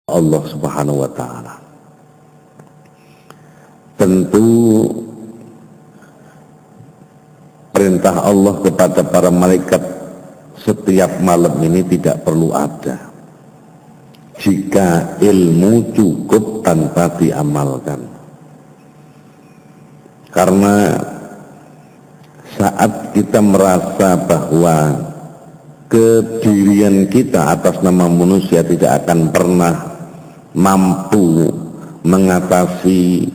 Allah Subhanahu wa ta'ala. Tentu perintah Allah kepada para malaikat setiap malam ini tidak perlu ada jika ilmu cukup tanpa diamalkan. Karena saat kita merasa bahwa kedirian kita atas nama manusia tidak akan pernah mampu mengatasi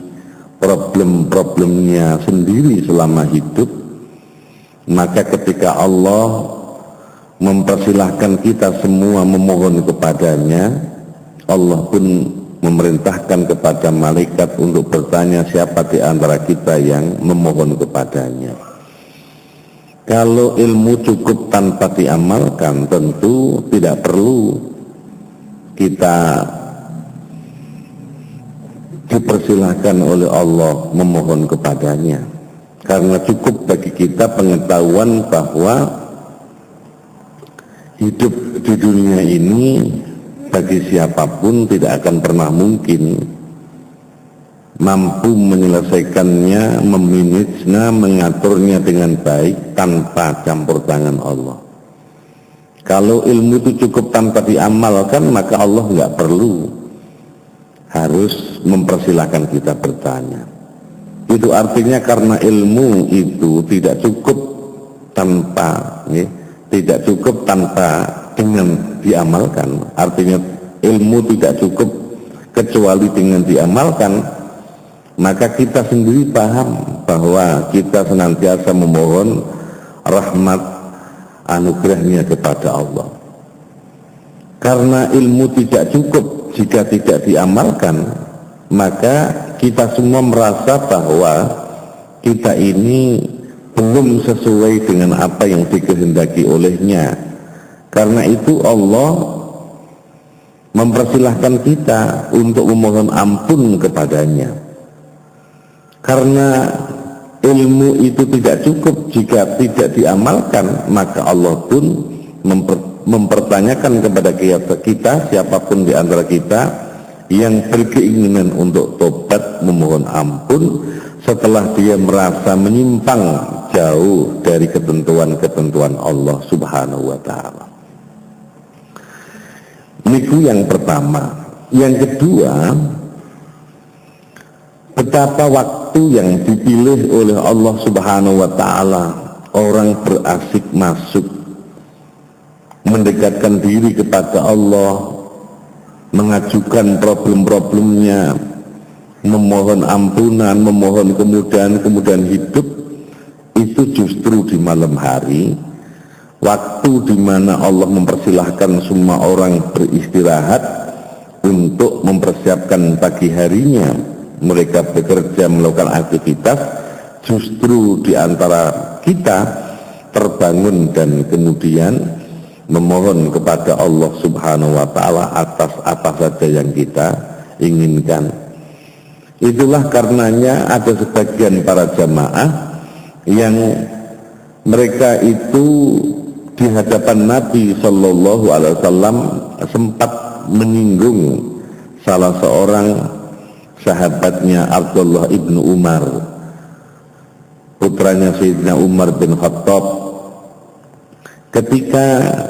problem-problemnya sendiri selama hidup, maka ketika Allah mempersilahkan kita semua memohon kepadanya, Allah pun memerintahkan kepada malaikat untuk bertanya siapa di antara kita yang memohon kepadanya. Kalau ilmu cukup tanpa diamalkan, tentu tidak perlu kita dipersilahkan oleh Allah memohon kepadanya, karena cukup bagi kita pengetahuan bahwa hidup di dunia ini bagi siapapun tidak akan pernah mungkin mampu menyelesaikannya, memanagenya, mengaturnya dengan baik tanpa campur tangan Allah. Kalau ilmu itu cukup tanpa diamalkan, maka Allah nggak perlu harus mempersilahkan kita bertanya. Itu artinya karena ilmu itu tidak cukup tanpa dengan diamalkan. Artinya ilmu tidak cukup kecuali dengan diamalkan, maka kita sendiri paham bahwa kita senantiasa memohon rahmat anugerahnya kepada Allah. Karena ilmu tidak cukup jika tidak diamalkan, maka kita semua merasa bahwa kita ini belum sesuai dengan apa yang dikehendaki olehnya. Karena itu Allah mempersilahkan kita untuk memohon ampun kepadanya. Karena ilmu itu tidak cukup jika tidak diamalkan, maka Allah pun mempertanyakan kepada kita, siapapun di antara kita yang berkeinginan untuk tobat memohon ampun setelah dia merasa menyimpang jauh dari ketentuan-ketentuan Allah Subhanahu wa ta'ala. Niku yang pertama. Yang kedua, betapa waktu yang dipilih oleh Allah Subhanahu wa ta'ala orang berasik masuk, mendekatkan diri kepada Allah, mengajukan problem-problemnya, memohon ampunan, memohon kemudahan hidup, itu justru di malam hari, waktu di mana Allah mempersilahkan semua orang beristirahat untuk mempersiapkan pagi harinya, mereka bekerja melakukan aktivitas, justru di antara kita terbangun dan kemudian memohon kepada Allah Subhanahu wa ta'ala atas apa saja yang kita inginkan. Itulah karenanya ada sebagian para jamaah yang mereka itu di hadapan Nabi Sallallahu Alaihi Wasallam sempat menyinggung salah seorang sahabatnya, Abdullah ibnu Umar, putranya Sayyidina Umar bin Khattab. Ketika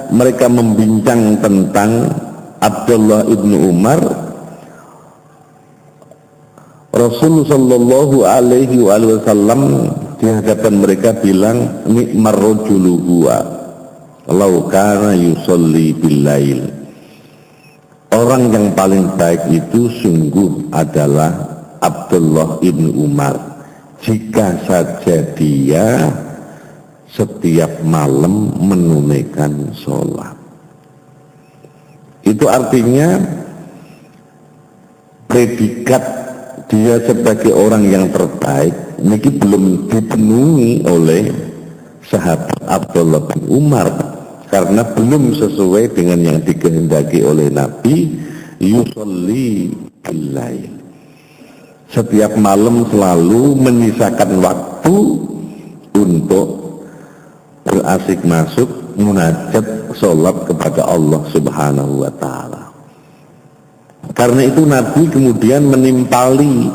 mereka membincang tentang Abdullah ibnu Umar, Rasulullah Sallallahu Alaihi Wasallam di hadapan mereka bilang, nikmar rajulu huwa law kana yusolli bil-lail. Orang yang paling baik itu sungguh adalah Abdullah ibnu Umar, jika saja dia setiap malam menunaikan sholat. Itu artinya predikat dia sebagai orang yang terbaik ini belum dipenuhi oleh sahabat Abdullah bin Umar, karena belum sesuai dengan yang dikehendaki oleh Nabi, yusolli bil-lail. Setiap malam selalu menyisakan waktu untuk berasik masuk munajat sholat kepada Allah Subhanahu wa ta'ala. Karena itu Nabi kemudian menimpali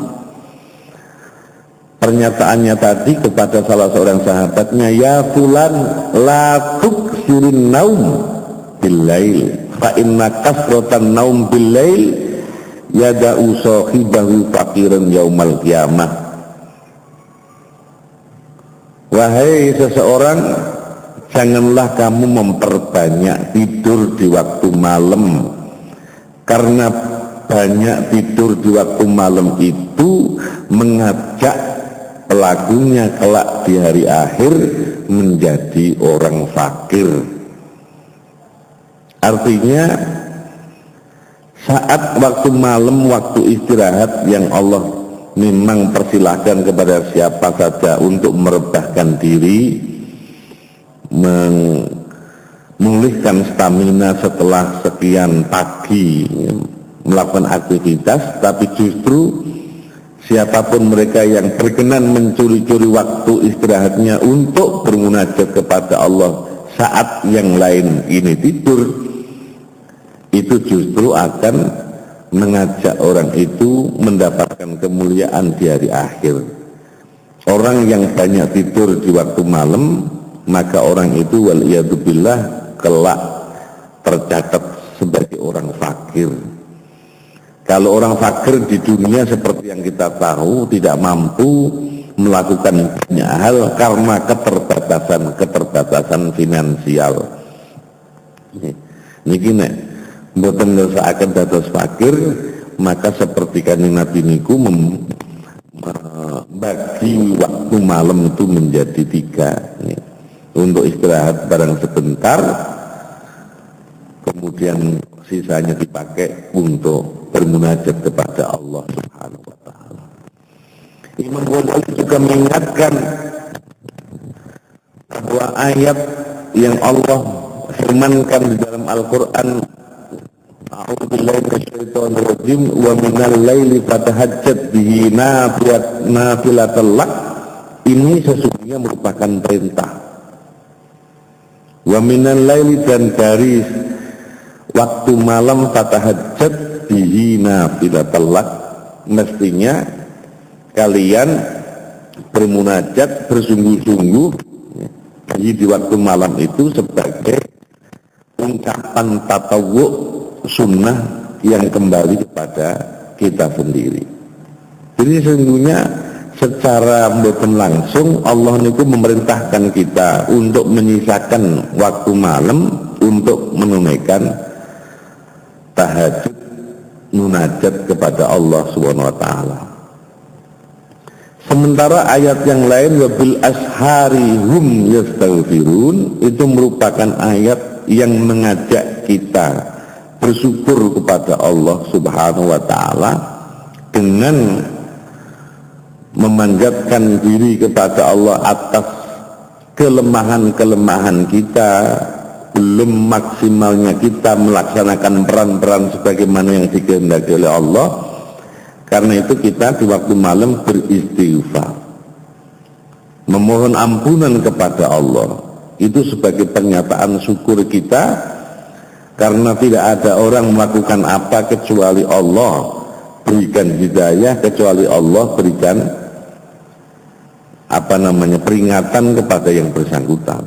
pernyataannya tadi kepada salah seorang sahabatnya, ya fulan la tuksirin naum billail fa inna kasratan naum billail yada'u sahibahu faqiran yaumal qiyamah. Wahai seseorang, janganlah kamu memperbanyak tidur di waktu malam, karena banyak tidur di waktu malam itu mengajak pelakunya kelak di hari akhir menjadi orang fakir. Artinya saat waktu malam, waktu istirahat yang Allah memang persilahkan kepada siapa saja untuk merebahkan diri, memulihkan stamina setelah sekian pagi melakukan aktivitas. Tapi justru siapapun mereka yang berkenan mencuri-curi waktu istirahatnya untuk bermunajat kepada Allah saat yang lain ini tidur, itu justru akan mengajak orang itu mendapatkan kemuliaan di hari akhir. Orang yang banyak tidur di waktu malam, maka orang itu waliyadzubillah kelak tercatat sebagai orang fakir. Kalau orang fakir di dunia seperti yang kita tahu tidak mampu melakukan banyak hal karena keterbatasan finansial. Niki nek mboten ngersakaken dados fakir, maka seperti kanjeng Nabi niku membagi waktu malam itu menjadi 3 untuk istirahat barang sebentar, kemudian sisanya dipakai untuk bermunajat kepada Allah Subhanahu wa taala. Imam Ghazali juga mengingatkan bahwa ayat yang Allah firmankan di dalam Al-Qur'an, a'udzubillahi minasyaitonir rajim, wa minal laili fatahajjat bihi nafilatan lak, ini sesungguhnya merupakan perintah. Wa minal laili, dan dari waktu malam fatahajjat bihi nafilatan lak, mestinya kalian bermunajat bersungguh-sungguh di waktu malam itu sebagai ungkapan tatawwu, sunnah yang kembali kepada kita sendiri. Jadi sesungguhnya secara mboten langsung Allah niku memerintahkan kita untuk menyisakan waktu malam untuk menunaikan tahajud, munajat kepada Allah Subhanahu wa taala. Sementara ayat yang lain, wabil ashari hum yastaghfirun, itu merupakan ayat yang mengajak kita bersyukur kepada Allah Subhanahu wa taala dengan memanjatkan diri kepada Allah atas kelemahan-kelemahan kita, belum maksimalnya kita melaksanakan peran-peran sebagaimana yang dikehendaki oleh Allah. Karena itu kita di waktu malam beristighfar, memohon ampunan kepada Allah. Itu sebagai pernyataan syukur kita, karena tidak ada orang melakukan apa kecuali Allah berikan hidayah, kecuali Allah berikan peringatan kepada yang bersangkutan.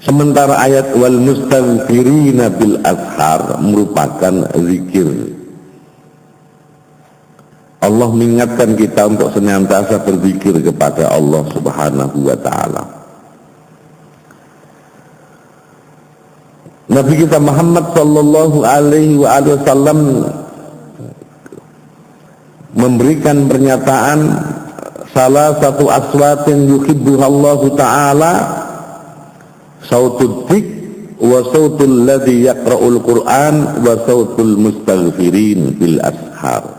Sementara ayat wal mustaghfirina bil ashar merupakan zikir. Allah mengingatkan kita untuk senantiasa berzikir kepada Allah Subhanahu wa taala. Nabi kita Muhammad sallallahu alaihi wasallam memberikan pernyataan, salah satu aswatin yuhibbuha Allah taala sautud dik wa sautul ladzi yaqra'ul Qur'an wa sautul mustaghfirin bil ashar.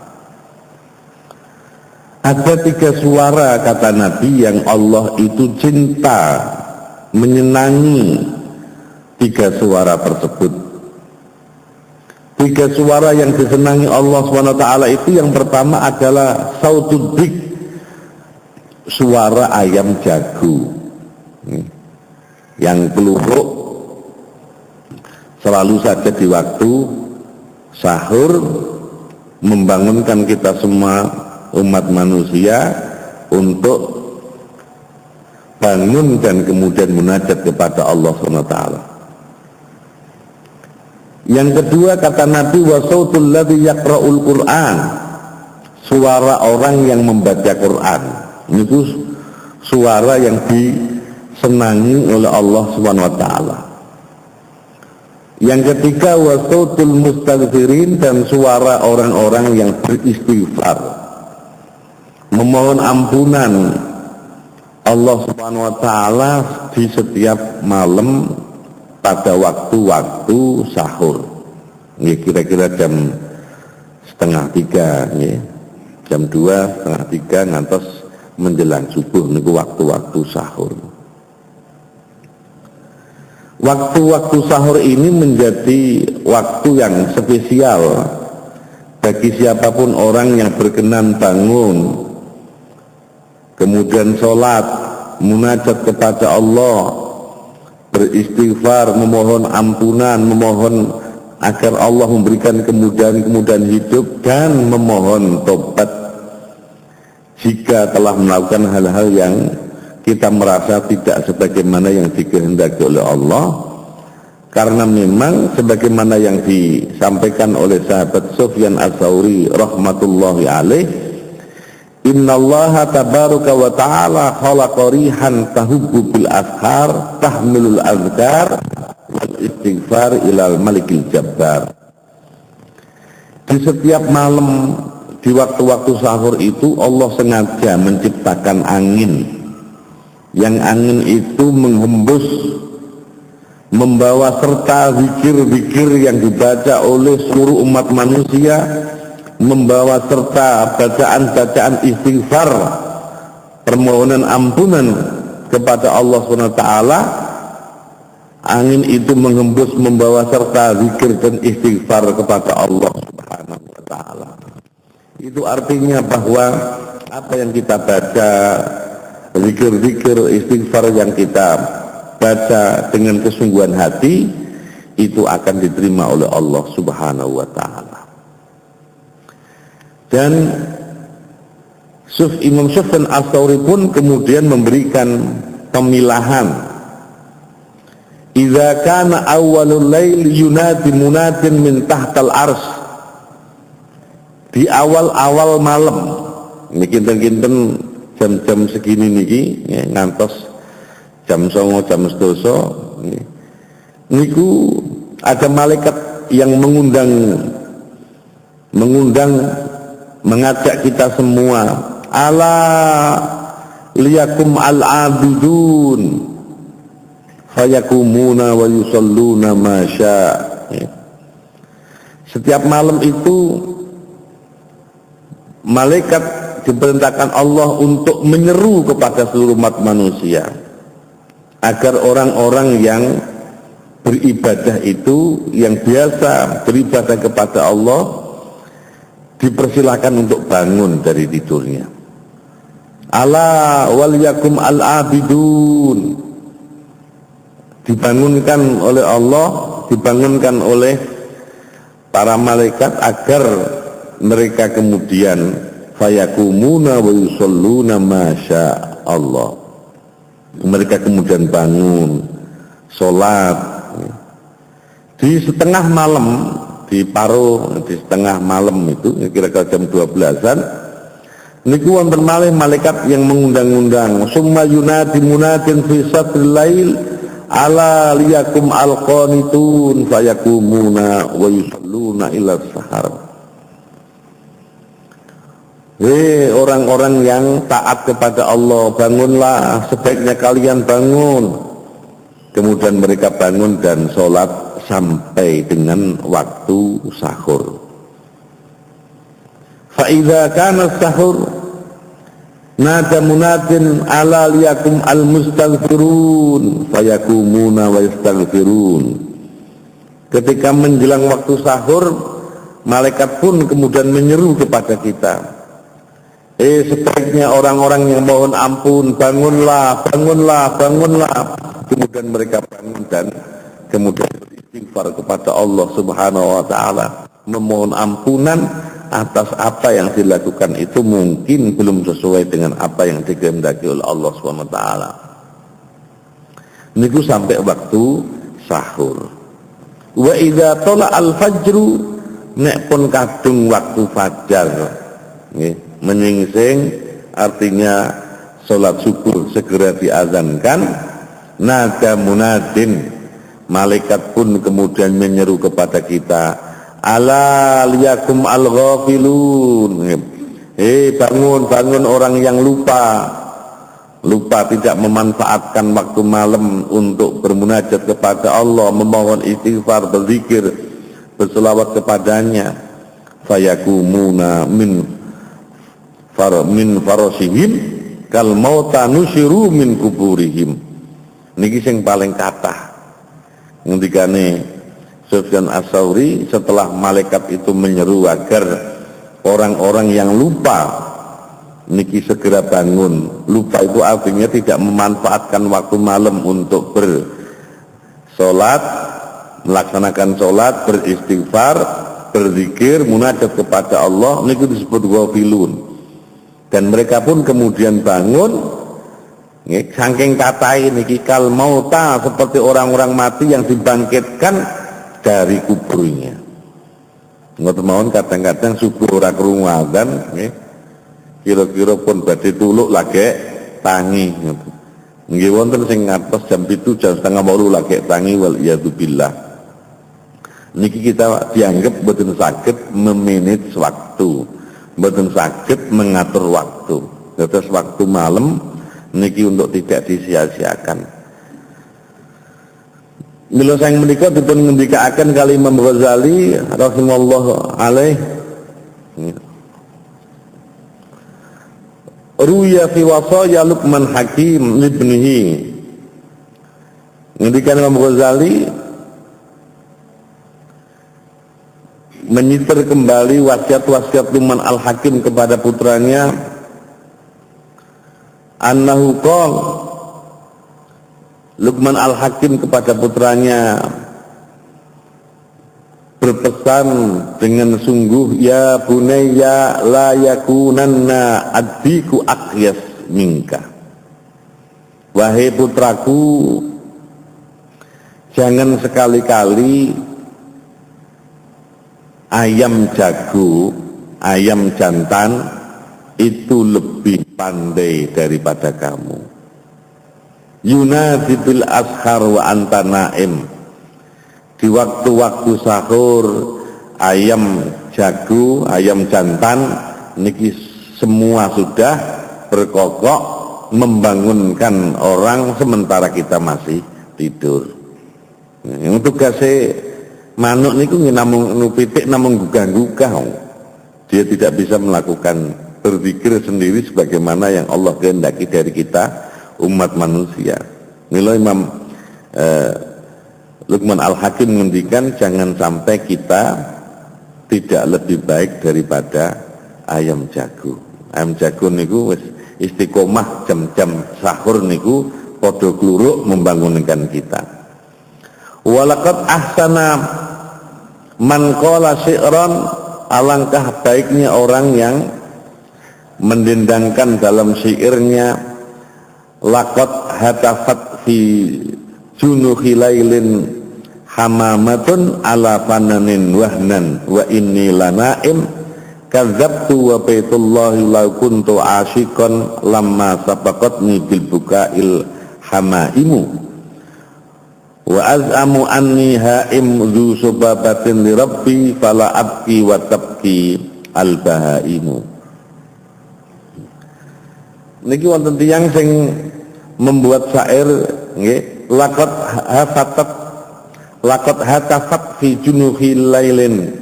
Ada 3 suara, kata Nabi, yang Allah itu cinta, menyenangi 3 suara tersebut. 3 suara yang disenangi Allah SWT itu, yang pertama adalah sautud dik, suara ayam jago yang peluruk selalu saja di waktu sahur membangunkan kita semua umat manusia untuk bangun dan kemudian munajat kepada Allah SWT. Yang kedua, kata Nabi, wa sautul ladzi yaqra'ul Qur'an, suara orang yang membaca Quran. Itu suara yang disenangi oleh Allah SWT. Yang ketiga, wa sautul mustaghfirin, dan suara orang-orang yang beristighfar, memohon ampunan Allah Subhanahu wa ta'ala di setiap malam pada waktu-waktu sahur. Ini kira-kira jam 2:30 ya. Jam 2, 2:30 ngantos menjelang subuh niku waktu-waktu sahur. Waktu-waktu sahur ini menjadi waktu yang spesial bagi siapapun orang yang berkenan bangun, kemudian sholat, munajat kepada Allah, beristighfar, memohon ampunan, memohon agar Allah memberikan kemudahan-kemudahan hidup, dan memohon tobat jika telah melakukan hal-hal yang kita merasa tidak sebagaimana yang dikehendaki oleh Allah. Karena memang sebagaimana yang disampaikan oleh sahabat Sufyan Ats-Tsauri rahmatullahi alaih, innallaha tabaraka wa ta'ala khalaqa rihan tahubbu bil ashar tahmilul azkar wal istighfar ilal malikil jabbar. Di setiap malam di waktu-waktu sahur itu Allah sengaja menciptakan angin, yang angin itu menghembus, membawa serta zikir-zikir yang dibaca oleh seluruh umat manusia, membawa serta bacaan-bacaan istighfar, permohonan ampunan kepada Allah SWT. Angin itu menghembus, membawa serta zikir dan istighfar kepada Allah Subhanahu wa ta'ala. Itu artinya bahwa apa yang kita baca, zikir-zikir istighfar yang kita baca dengan kesungguhan hati, itu akan diterima oleh Allah Subhanahu wa ta'ala. Dan Imam Sufyan Ats-Tsauri pun kemudian memberikan pemilahan, idza kana awwalul lail yunadi munadin min tahtal arsy, di awal-awal malam ini kinten-kinten jam-jam segini niki ya, ngantos jam 09.00 jam 12 niku ada malaikat yang mengundang mengajak kita semua, ala liyakum al-abidun fayakumuna wa yusalluna ma syaa. Setiap malam itu malaikat diperintahkan Allah untuk menyeru kepada seluruh umat manusia agar orang-orang yang beribadah itu, yang biasa beribadah kepada Allah, dipersilakan untuk bangun dari tidurnya. Ala waliyakum al-abidun, dibangunkan oleh Allah, dibangunkan oleh para malaikat agar mereka kemudian fayakumuna wa yusalluna ma syaa Allah, mereka kemudian bangun sholat di setengah malam, di setengah malam itu kira-kira jam 12-an niku wonten malih malaikat yang mengundang-undang, summa yunadi munadin fi sadril lail ala liyakum alqanitun fayakumuna wa yusalluna ila sahar. Hei orang-orang yang taat kepada Allah, bangunlah, sebaiknya kalian bangun. Kemudian mereka bangun dan sholat sampai dengan waktu sahur. Fa idza kana sahur nada munadin ala liyakum al-mustaghfirun fayakumuna wa yastaghfirun. Ketika menjelang waktu sahur, malaikat pun kemudian menyeru kepada kita, sebaiknya orang-orang yang mohon ampun, bangunlah, bangunlah, bangunlah. Kemudian mereka bangun dan kemudian beristighfar kepada Allah Subhanahu wa ta'ala, memohon ampunan atas apa yang dilakukan itu mungkin belum sesuai dengan apa yang dikehendaki oleh Allah SWT. Niku sampai waktu sahur. Wa idza tala al-fajru, nek pun kadung waktu fajar nggih menyingsing, artinya salat subuh segera diazankan, nada munadin, malaikat pun kemudian menyeru kepada kita, ala liyakum al-ghafilun, bangun orang yang lupa tidak memanfaatkan waktu malam untuk bermunajat kepada Allah, memohon istighfar, berzikir, berselawat kepadanya. Fayakumuna min farasihim kal mauta nusiru min kuburihim. Niki sing paling kathah ngendikane Sufyan Ats-Tsauri setelah malaikat itu menyeru agar orang-orang yang lupa niki segera bangun. Lupa itu artinya tidak memanfaatkan waktu malam untuk bersolat, melaksanakan solat, beristighfar, berzikir, munajat kepada Allah, niki disebut ghafilun. Dan mereka pun kemudian bangun saking katai niki kal mauta, seperti orang-orang mati yang dibangkitkan dari kuburnya. Ngoten mawon kadang-kadang subuh ora krungu adzan nggih. Kira-kira pun badhe tuluk lagi tangi. Nggih wonten sing ngatos jam 7 jam setengah 8 lagi tangi, wal iyadzubillah. Niki kita dianggap mboten saged memanage waktu, mboten saged mengatur waktu. Terus waktu malam niki untuk tidak disia-siakan. Mila sang menika dipun ngendikaken kali Imam Ghazali rahimallahu alaih. Ruya fi wasaya Luqman Hakim ibnihi. Ngendikan Imam Ghazali menyitir kembali wasiat-wasiat Luqman Al-Hakim kepada putranya, annahu qala, Luqman Al-Hakim kepada putranya berpesan dengan sungguh, ya bunayya la yakunanna addiku aqyas minka. Wahai putraku, jangan sekali-kali ayam jago, ayam jantan itu lebih pandai daripada kamu. Yunadi bil ashar wa anta naim. Di waktu-waktu sahur ayam jago, ayam jantan niki semua sudah berkokok membangunkan orang sementara kita masih tidur. Yang tugasnya manuk niku namung nupitik, namung gugah-gugah. Dia tidak bisa melakukan berzikir sendiri sebagaimana yang Allah kehendaki dari kita umat manusia. Mila Imam Luqman Al-Hakim menghentikan jangan sampai kita tidak lebih baik daripada ayam jago. Ayam jago niku wis istiqomah jam-jam sahur niku padha kluruk membangunkan kita. Walaqad ahsana man qala syi'ran, alangkah baiknya orang yang mendendangkan dalam syairnya, laqad hatafat fi junuhi lailin hamamatun ala fananin wahnan wa inni lanaim kadzabtu wa baitullahi law kuntu asyiqan lamma sabaqatni bil bukail hamaimu wa az'amu anni haim dzu subabatin li rabbi fala abki wa tabki al bahaimu. Niki wonten tiyang sing membuat syair nggih, laqad hatafat fi junuhi lailin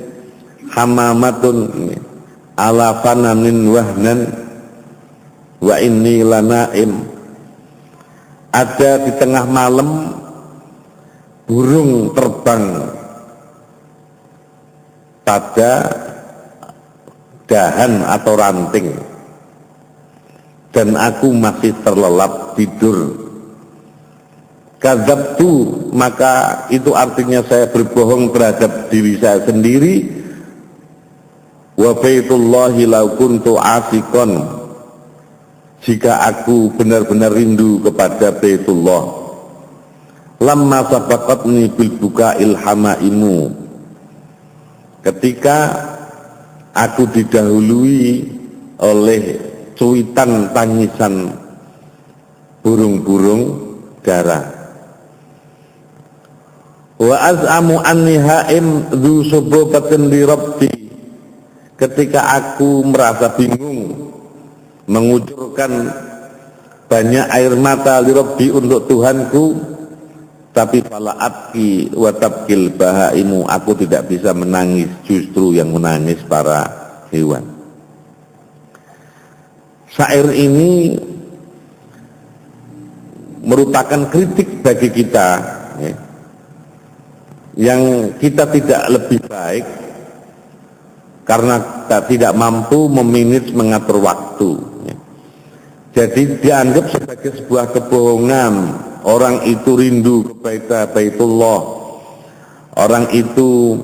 hamamatun ala fananin wahnan wa inni lanaim. Ada di tengah malam burung terbang pada dahan atau ranting dan aku masih terlelap tidur. Kadzabtu, maka itu artinya saya berbohong terhadap diri saya sendiri. wa baitullahi law kuntu asikon, jika aku benar-benar rindu kepada Baitullah, lamma sabaqatni bil buka'il hamaimu, ketika aku didahului oleh cuitan tangisan burung-burung dara. Wa az'amu anni ha'im dzu sububatin li rabbi, ketika aku merasa bingung mengucurkan banyak air mata li rabbi untuk Tuhanku, tapi fala abki wa tabkil bahaimu, aku tidak bisa menangis, justru yang menangis para hewan. Syair ini merupakan kritik bagi kita, ya, yang kita tidak lebih baik karena kita tidak mampu memanage mengatur waktu, ya. Jadi dianggap sebagai sebuah kebohongan. Orang itu rindu kepada Baitullah, orang itu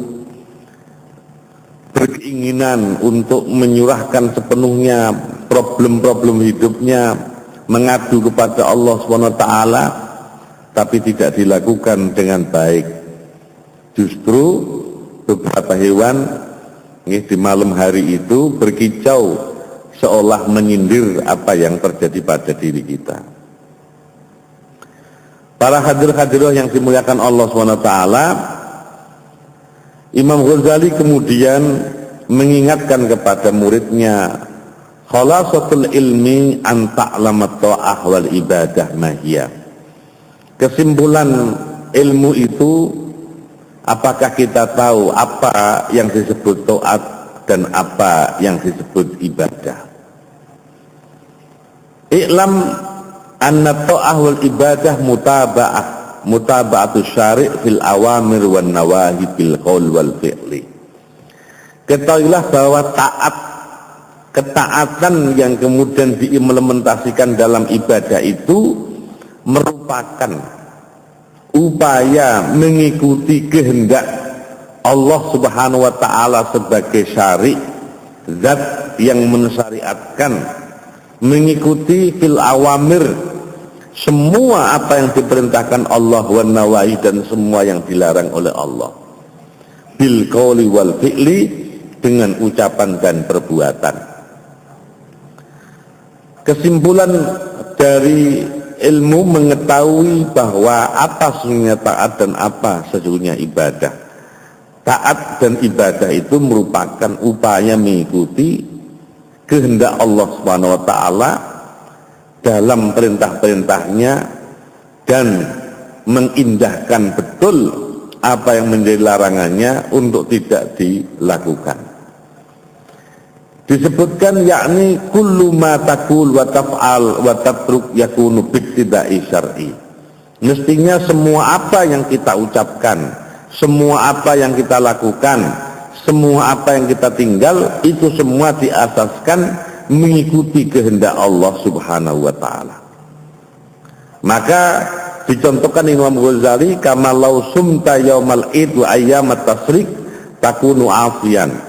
berkeinginan untuk menyurahkan sepenuhnya problem-problem hidupnya, mengadu kepada Allah SWT, tapi tidak dilakukan dengan baik. Justru beberapa hewan di malam hari itu berkicau seolah menyindir apa yang terjadi pada diri kita. Para hadir-hadirah yang dimuliakan Allah SWT, Imam Ghazali kemudian mengingatkan kepada muridnya, khalasatul ilmi an ta'lamat ta'ah wal ibadah mahiyah. Kesimpulan ilmu itu, apakah kita tahu apa yang disebut taat dan apa yang disebut ibadah. I'lam anna ta'ah wal ibadah mutaba'atu syari' fil awamir wan nawahi bil qaul wal fi'li. Ketahuilah bahwa ketaatan yang kemudian diimplementasikan dalam ibadah itu merupakan upaya mengikuti kehendak Allah Subhanahu wa taala sebagai syari', zat yang mensyariatkan, mengikuti fil awamir, semua apa yang diperintahkan Allah, wan nawahi, dan semua yang dilarang oleh Allah, bil qauli wal fi'li, dengan ucapan dan perbuatan. Kesimpulan dari ilmu mengetahui bahwa apa sesungguhnya taat dan apa sesungguhnya ibadah. Taat dan ibadah itu merupakan upaya mengikuti kehendak Allah Subhanahu wa taala dalam perintah-perintahnya dan mengindahkan betul apa yang menjadi larangannya untuk tidak dilakukan. Disebutkan yakni kullu ma taqul wa taf'al wa tatruk yakunu bi'tida'i syar'i. Mestinya semua apa yang kita ucapkan, semua apa yang kita lakukan, semua apa yang kita tinggal, itu semua diasaskan mengikuti kehendak Allah Subhanahu wa taala. Maka dicontohkan Imam Ghazali, kama law sumta yaumal id wa ayyamat tasrik takunu afiyan.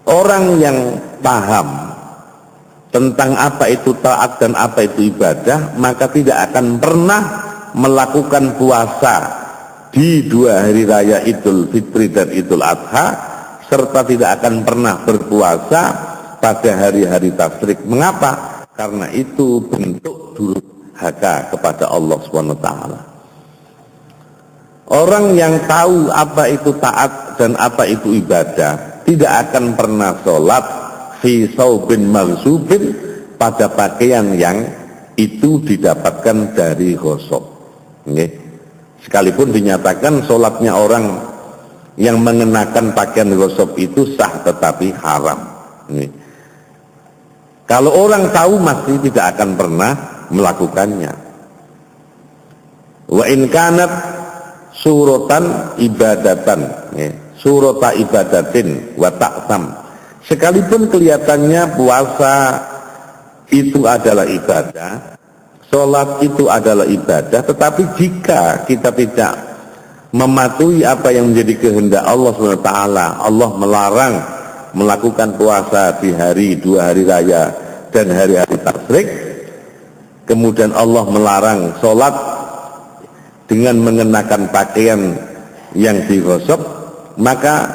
Orang yang paham tentang apa itu taat dan apa itu ibadah, maka tidak akan pernah melakukan puasa di 2 hari raya Idul Fitri dan Idul Adha, serta tidak akan pernah berpuasa pada hari-hari tasyrik. Mengapa? Karena itu bentuk durhaka kepada Allah SWT. Orang yang tahu apa itu taat dan apa itu ibadah tidak akan pernah sholat fi saubin maghsubin, pada pakaian yang itu didapatkan dari ghosab. Sekalipun dinyatakan sholatnya orang yang mengenakan pakaian ghosab itu sah, tetapi haram. Kalau orang tahu masih tidak akan pernah melakukannya. Wa in kanat suratan ibadatan, surata ibadatin wa ta'tam. Sekalipun kelihatannya puasa itu adalah ibadah, sholat itu adalah ibadah, tetapi jika kita tidak mematuhi apa yang menjadi kehendak Allah SWT, Allah melarang melakukan puasa di hari 2 hari raya dan hari-hari tasyrik, kemudian Allah melarang sholat dengan mengenakan pakaian yang digosok, maka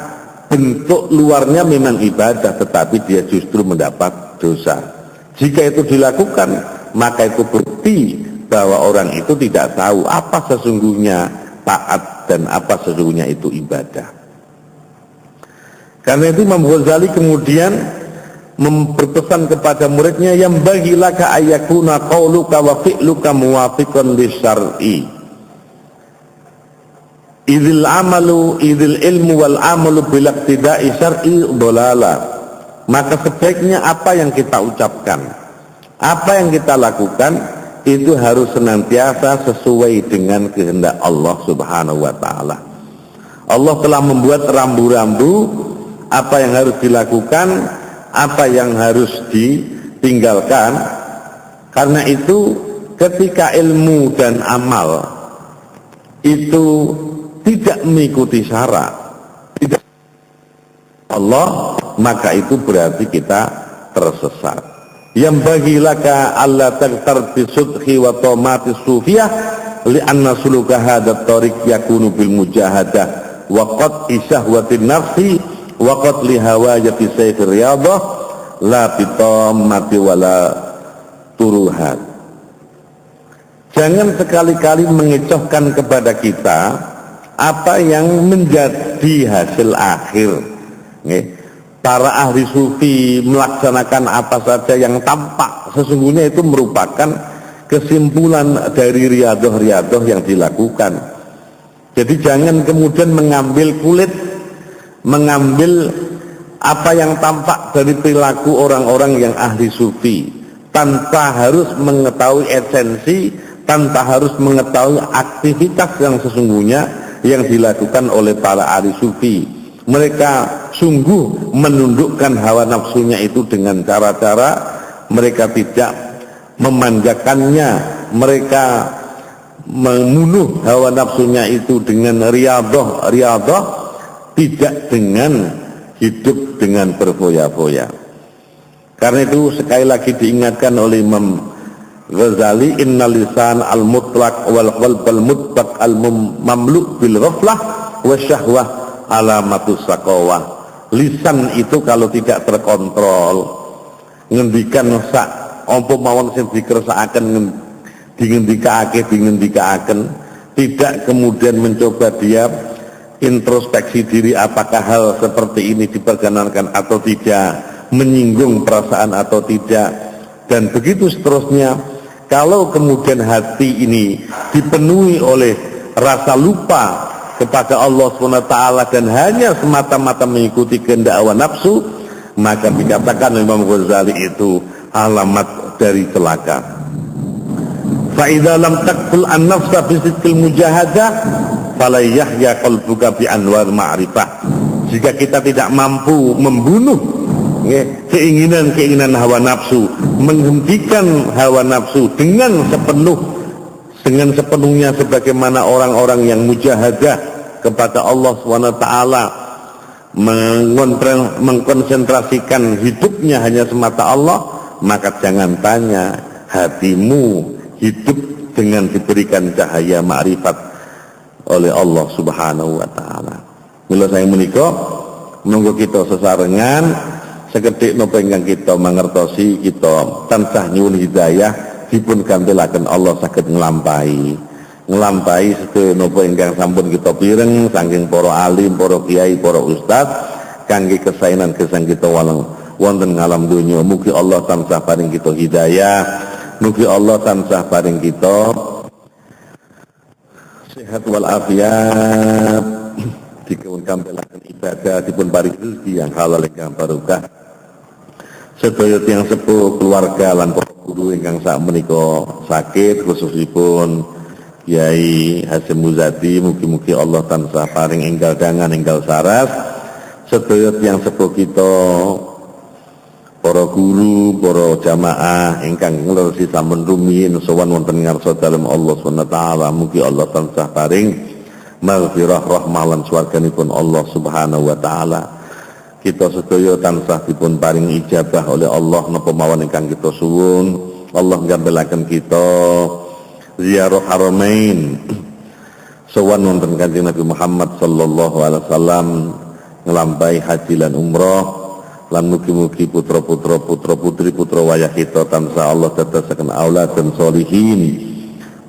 bentuk luarnya memang ibadah, tetapi dia justru mendapat dosa. Jika itu dilakukan, maka itu bukti bahwa orang itu tidak tahu apa sesungguhnya taat dan apa sesungguhnya itu ibadah. Karena itu Imam Ghazali kemudian berpesan kepada muridnya, yang bagilaka ayakuna qauluka wa fi'luka muwafiqan lisyar'i. Idil ilmu wal amalu bil iqtida'i syar'i dhalala. Maka sebaiknya apa yang kita ucapkan, apa yang kita lakukan itu harus senantiasa sesuai dengan kehendak Allah Subhanahu wa taala. Allah telah membuat rambu-rambu apa yang harus dilakukan, apa yang harus ditinggalkan. Karena itu ketika ilmu dan amal itu tidak mengikuti syarat, tidak Allah, maka itu berarti kita tersesat. Yang bagilaka alla tagtar bisudhi wa tamatis sufiyah li'anna suluka hadha tariq yakunu bil mujahadah wa qad isahwatin nafsi wa qad lihawajati sayfir riyadah la bitamati wala turuhat. Jangan sekali-kali mengecohkan kepada kita apa yang menjadi hasil akhir. Para ahli sufi melaksanakan apa saja yang tampak, sesungguhnya itu merupakan kesimpulan dari riyadah-riyadah yang dilakukan. Jadi jangan kemudian mengambil kulit, mengambil apa yang tampak dari perilaku orang-orang yang ahli sufi, tanpa harus mengetahui esensi, tanpa harus mengetahui aktivitas yang sesungguhnya yang dilakukan oleh para ahli sufi. Mereka sungguh menundukkan hawa nafsunya itu dengan cara-cara mereka tidak memanjakannya, mereka membunuh hawa nafsunya itu dengan riyadah, tidak dengan hidup dengan berfoya-foya. Karena itu sekali lagi diingatkan oleh Imam Ghazali, innal lisan al-mutlaq wal qalb al-mutlaq al-mamlu' bil ghaflah wa syahwah alamatus saqawah. Lisan itu kalau tidak terkontrol, ngendikan sak apa mawon sing dikersakaken dingendikaaken, tidak kemudian mencoba dia introspeksi diri apakah hal seperti ini diperkenankan atau tidak, menyinggung perasaan atau tidak, dan begitu seterusnya. Kalau kemudian hati ini dipenuhi oleh rasa lupa kepada Allah SWT dan hanya semata-mata mengikuti kehendak hawa nafsu, maka dikatakan Imam Ghazali itu alamat dari celaka. Fa idza lam taqtul an-nafsa bi sidqil mujahadah fala yahya qalbuka bi anwar ma'rifah. Jika kita tidak mampu membunuh keinginan hawa nafsu, menghentikan hawa nafsu dengan sepenuhnya sebagaimana orang-orang yang mujahadah kepada Allah SWT, mengkonsentrasikan hidupnya hanya semata Allah, maka jangan tanya hatimu hidup dengan diberikan cahaya ma'rifat oleh Allah Subhanahu wa taala. Mila saya menika menunggu kita sesarengan sekedhik napa ingkang kita mangertosi, kita tansah nyuwun hidayah dipun gantelaken Allah saged nglampahi sedaya napa ingkang sampun kita pireng saking para alim, para kiai, para ustaz kangge kesaenan gesang kita wonten ngalam donya. Mugi Allah tansah paring kita hidayah, mugi Allah tansah paring kita sehat wal afiat, dipun kampelaken ibadah, dipun paring rezeki yang halal ingkang barokah. Sedaya tiyang sepuh keluarga lan para guru ingkang sak menika sakit, khususipun Kiai Hasyim Muzadi, mugi-mugi Allah tansah paring enggal dangan enggal saras. Sedaya tiyang sepuh kita, para guru, para jamaah ingkang ngleres sampun rumiyin sowan wonten ngarsa dalem Allah Subhanahu wa taala, mugi Allah tansah paring maghfirah rahmah lan swarganipun Allah Subhanahu wa taala. kita sedaya tansah dipun paring ijabah oleh Allah napa mawon ingkang kita suwun. Allah nggambelaken kita ziarah haramain sowan wonten Kanjeng Nabi Muhammad sallallahu alaihi wasallam nglampahi haji lan umrah lan mugi-mugi putra-putra putra-putri putra wayah kita tansah Allah dadosaken aulad dan sholihin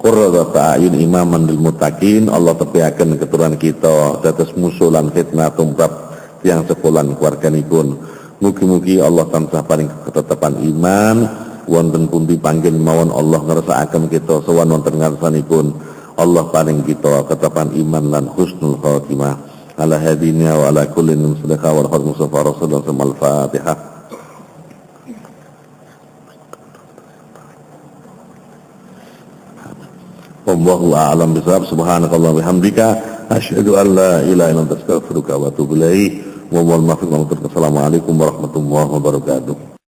qurrata a'yun imaman lil muttaqin. Allah tepiaken keturunan kita dados musuh lan fitnah tumrap yang sekolan keluarganipun. Mugi-mugi Allah tansah paring ketetapan iman wonten pundi panggih mawon Allah ngersakaken kita sowan wonten ngarsanipun. Allah paring kita ketetapan iman lan husnul khotimah. Ala hadina wa ala kulli min sedekah wal hurmat mustafa rasulullah sallallahu Al-Fatihah. Wallahu a'lam bishawab. Subhanakallah bihamdika asyhadu an la ilaha illa anta astaghfiruka wa atubu ilaik. Wassalamualaikum warahmatullahi wabarakatuh.